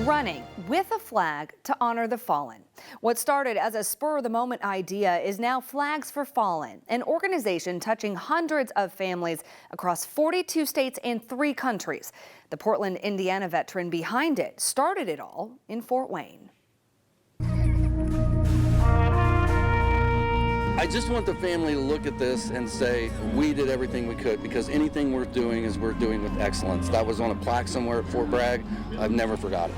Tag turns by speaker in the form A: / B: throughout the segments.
A: Running with a flag to honor the fallen. What started as a spur-of-the-moment idea is now Flags for Fallen, an organization touching hundreds of families across 42 states and 3 countries. The Portland, Indiana veteran behind it started it all in Fort Wayne.
B: I just want the family to look at this and say, we did everything we could, because anything worth doing is worth doing with excellence. That was on a plaque somewhere at Fort Bragg. I've never forgot it.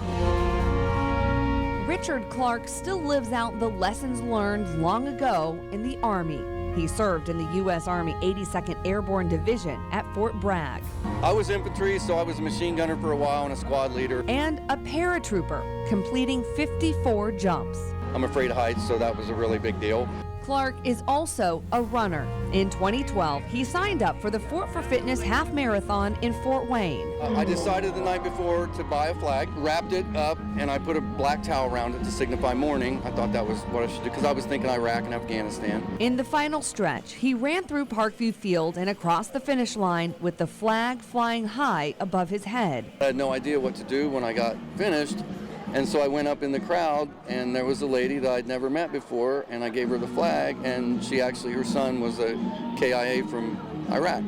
A: Richard Clark still lives out the lessons learned long ago in the Army. He served in the U.S. Army 82nd Airborne Division at Fort Bragg.
B: I was infantry, so I was a machine gunner for a while and a squad leader.
A: And a paratrooper, completing 54 jumps.
B: I'm afraid of heights, so that was a really big deal.
A: Clark is also a runner. In 2012, he signed up for the Fort for Fitness Half Marathon in Fort Wayne.
B: I decided the night before to buy a flag, wrapped it up, and I put a black towel around it to signify mourning. I thought that was what I should do, because I was thinking Iraq and Afghanistan.
A: In the final stretch, he ran through Parkview Field and across the finish line with the flag flying high above his head.
B: I had no idea what to do when I got finished. And so I went up in the crowd, and there was a lady that I'd never met before, and I gave her the flag, and her son was a KIA from Iraq.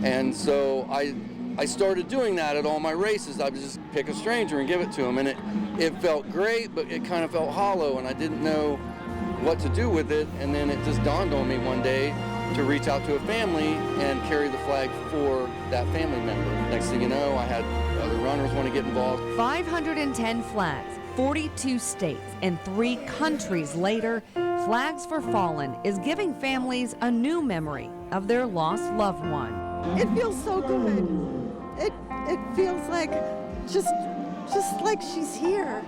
B: And so I started doing that at all my races. I would just pick a stranger and give it to him, and it felt great, but it kind of felt hollow, and I didn't know what to do with it. And then it just dawned on me one day to reach out to a family and carry the flag for that family member. Next thing you know, I had other runners want to get involved.
A: 510 flags, 42 states, and 3 countries later, Flags for Fallen is giving families a new memory of their lost loved one.
C: It feels so good. It feels like just like she's here.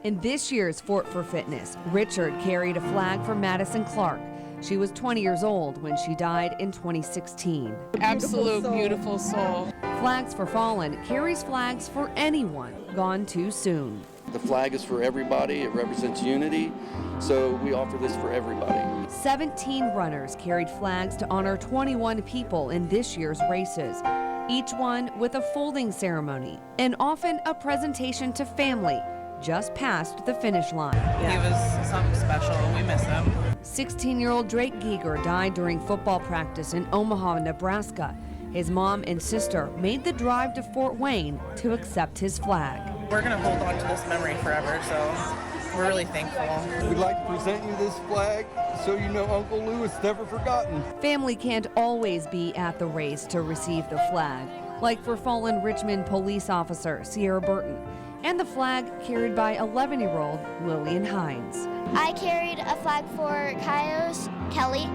A: In this year's Fort for Fitness, Richard carried a flag for Madison Clark. She was 20 years old when she died in 2016.
D: Absolute beautiful soul.
A: Flags for Fallen carries flags for anyone gone too soon.
B: The flag is for everybody. It represents unity. So we offer this for everybody.
A: 17 runners carried flags to honor 21 people in this year's races, each one with a folding ceremony and often a presentation to family just past the finish line.
D: He was something special. We miss him.
A: 16-year-old Drake Giger died during football practice in Omaha, Nebraska. His mom and sister made the drive to Fort Wayne to accept his flag.
D: We're going to hold on to this memory forever, so we're really thankful.
B: We'd like to present you this flag so you know Uncle Lou is never forgotten.
A: Family can't always be at the race to receive the flag, like for fallen Richmond police officer Sierra Burton, and the flag carried by 11-year-old Lillian Hines.
E: I carried a flag for Kaios Kelly.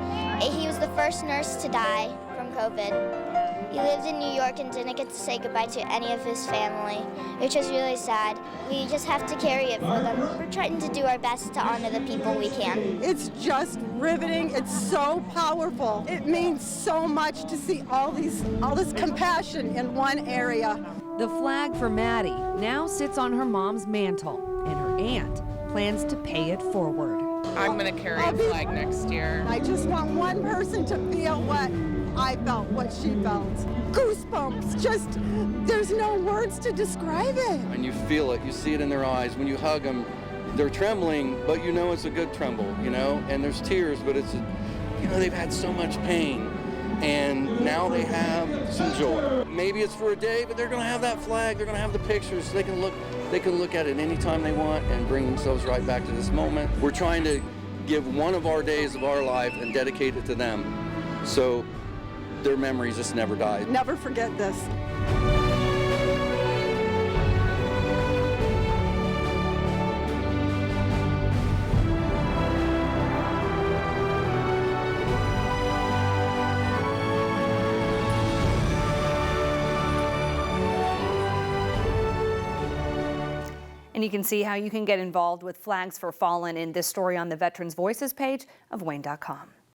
E: He was the first nurse to die from COVID. He lived in New York and didn't get to say goodbye to any of his family, which was really sad. We just have to carry it for them. We're trying to do our best to honor the people we can.
C: It's just riveting. It's so powerful. It means so much to see all this compassion in one area.
A: The flag for Maddie now sits on her mom's mantle, and her aunt plans to pay it forward.
D: I'm going to carry a flag next year.
C: I just want one person to feel what I felt, what she felt. Goosebumps, there's no words to describe it.
B: And you feel it, you see it in their eyes. When you hug them, they're trembling, but you know it's a good tremble, you know? And there's tears, but they've had so much pain. And now they have some joy. Maybe it's for a day, but they're gonna have that flag, they're gonna have the pictures, so they can look at it anytime they want and bring themselves right back to this moment. We're trying to give one of our days of our life and dedicate it to them, so their memories just never die.
C: Never forget this.
A: And you can see how you can get involved with Flags for Fallen in this story on the Veterans Voices page of WANE.com.